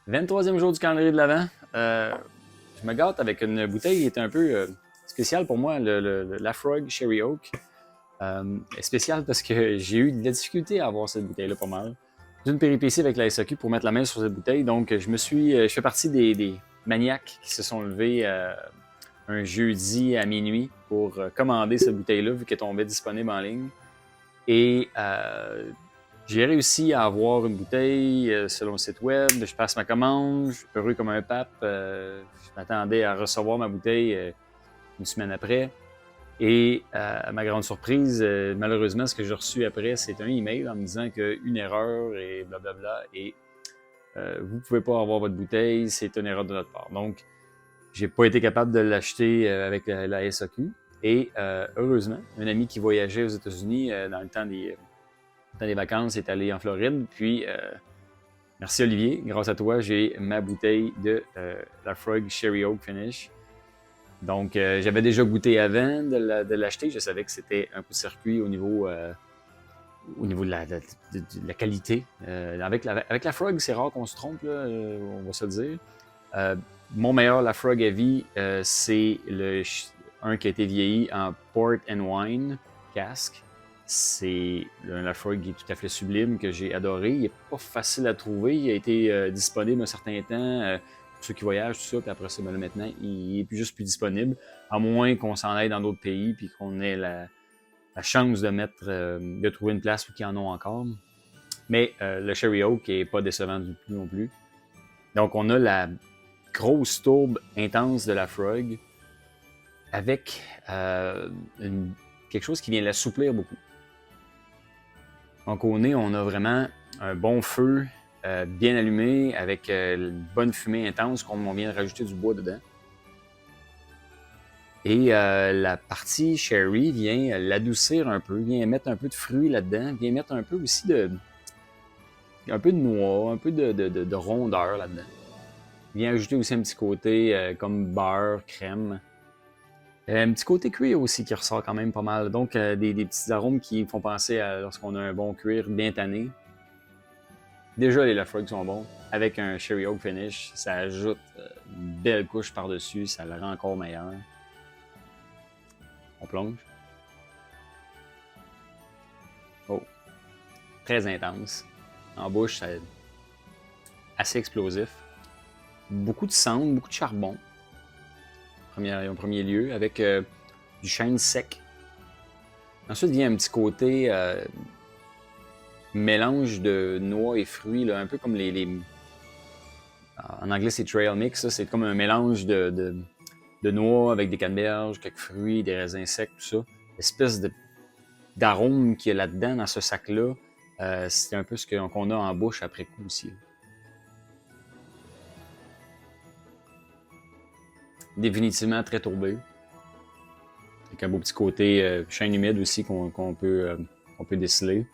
23e jour du calendrier de l'Avent. Je me gâte avec une bouteille qui est un peu spéciale pour moi, le Lafroig Cherry Oak. Spéciale parce que j'ai eu de la difficulté à avoir cette bouteille-là pas mal. J'ai une péripétie avec la SAQ pour mettre la main sur cette bouteille, donc je fais partie des maniaques qui se sont levés un jeudi à minuit pour commander cette bouteille-là vu qu'elle tombait disponible en ligne. Et j'ai réussi à avoir une bouteille selon le site web. Je passe ma commande, je suis heureux comme un pape. Je m'attendais à recevoir ma bouteille une semaine après. Et à ma grande surprise, malheureusement, ce que j'ai reçu après, c'est un email en me disant qu'une erreur et blablabla. Et vous ne pouvez pas avoir votre bouteille, c'est une erreur de notre part. Donc, j'ai pas été capable de l'acheter avec la SAQ. Et heureusement, un ami qui voyageait aux États-Unis dans le temps des vacances est allé en Floride. Puis, merci Olivier, grâce à toi, j'ai ma bouteille de Lafroig Cherry Oak Finish. Donc, j'avais déjà goûté avant de l'acheter. Je savais que c'était un coup de circuit au niveau de la qualité. Avec la Frog, c'est rare qu'on se trompe, là, on va se le dire. Mon meilleur Lafroig à vie, c'est un qui a été vieilli en Port and Wine cask. C'est un Lafroig qui est tout à fait sublime, que j'ai adoré. Il n'est pas facile à trouver. Il a été disponible un certain temps. Pour ceux qui voyagent, tout ça, puis après ça, maintenant, il est juste plus disponible. À moins qu'on s'en aille dans d'autres pays, puis qu'on ait la chance de trouver une place où ils en ont encore. Mais le Cherry Oak n'est pas décevant du tout non plus. Donc, on a la grosse tourbe intense de la Frog avec quelque chose qui vient l'assouplir beaucoup. Donc, au nez, on a vraiment un bon feu bien allumé avec une bonne fumée intense comme on vient de rajouter du bois dedans. Et la partie sherry vient l'adoucir un peu, vient mettre un peu de fruits là-dedans, vient mettre un peu aussi un peu de noix, un peu de rondeur là-dedans. Vient ajouter aussi un petit côté comme beurre, crème. Un petit côté cuir aussi qui ressort quand même pas mal. Donc des petits arômes qui font penser à lorsqu'on a un bon cuir bien tanné. Déjà les Lafroig sont bons. Avec un Cherry Oak Finish, ça ajoute une belle couche par-dessus, ça le rend encore meilleur. On plonge. Oh, très intense. En bouche, c'est assez explosif. Beaucoup de cendre, beaucoup de charbon. En premier lieu, avec du chêne sec. Ensuite vient un petit côté mélange de noix et fruits, là, un peu comme en anglais c'est trail mix, c'est comme un mélange de noix avec des canneberges, quelques fruits, des raisins secs, tout ça. L'espèce d'arôme qu'il y a là-dedans, dans ce sac-là, c'est un peu ce qu'on a en bouche après coup aussi. Définitivement très tourbé. Avec un beau petit côté chêne humide aussi qu'on peut déceler.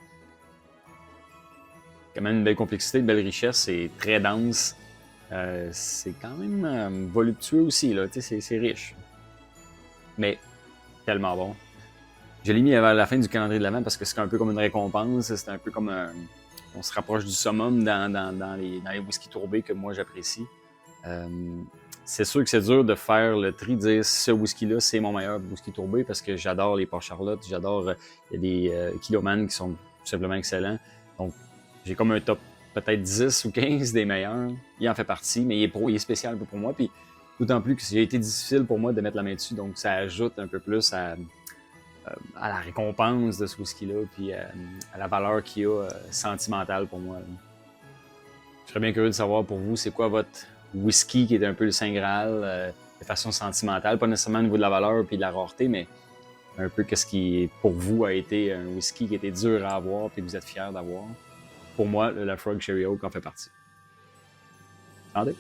Quand même une belle complexité, une belle richesse, c'est très dense. C'est quand même voluptueux aussi, là. C'est riche. Mais tellement bon. Je l'ai mis vers la fin du calendrier de l'Avent parce que c'est un peu comme une récompense. C'est un peu comme on se rapproche du summum dans les whiskies tourbés que moi j'apprécie. C'est sûr que c'est dur de faire le tri, de dire ce whisky-là, c'est mon meilleur whisky tourbé parce que j'adore les Port Charlotte, j'adore. Il y a des Kiloman qui sont tout simplement excellents. Donc, j'ai comme un top peut-être 10 ou 15 des meilleurs. Il en fait partie, mais il est spécial un peu pour moi. Puis, d'autant plus que ça a été difficile pour moi de mettre la main dessus, donc ça ajoute un peu plus à la récompense de ce whisky-là, puis à la valeur qu'il a sentimentale pour moi. Là. Je serais bien curieux de savoir pour vous, c'est quoi votre whisky qui est un peu le Saint Graal de façon sentimentale, pas nécessairement au niveau de la valeur puis de la rareté, mais un peu qu'est-ce qui, pour vous, a été un whisky qui a été dur à avoir puis que vous êtes fiers d'avoir. Pour moi, le Lafroig Cherry Oak en fait partie. Attendez.